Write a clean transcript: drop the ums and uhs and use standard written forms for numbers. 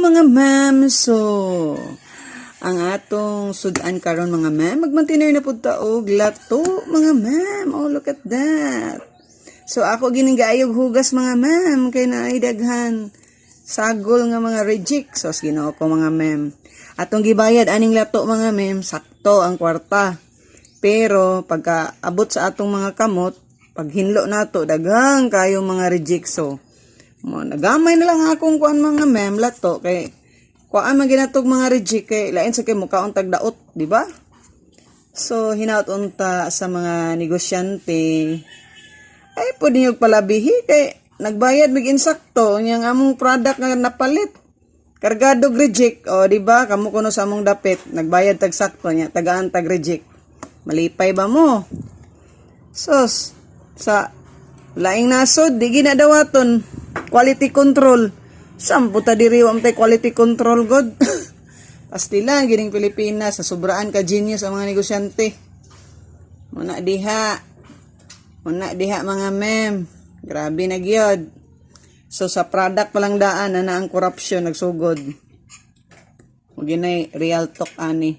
mga ma'am. So, ang atong sudan karon mga ma'am, magmantiner na pud ta og lato mga ma'am. Oh, look at that. So ako gining gaayog hugas mga ma'am kay naay daghan sagol nga mga reject. So Ginoo ko mga ma'am. Atong gibayad aning lato mga ma'am, sakto ang kwarta. Pero pagka abot sa atong mga kamot, pag hinlo nato daghang kayo mga reject. So mo nagamay na lang akong kuan mga ma'am lato kay kuan man ginatog mga reject kay lain sa kay mukaon tag daot, di ba? So hinaut unta sa mga negosyante ay pwede nyo palabihi kay nagbayad mig insakto niyang among product nga napalit. Kargado reject, o di ba? Kamo kuno sa among dapit, nagbayad tag sakto niya, tagaan tag reject. Malipay ba mo? Sos, sa laing nasod, di ginadawaton quality control. Sampo ta diri wa tay quality control god. Pastilan gining Pilipinas sa sobraan ka genius ang mga negosyante. Muna diha mga ma'am. Grabe na gyud. So sa product pa lang daan na ang corruption nagsugod. Ug ginay real talk ani.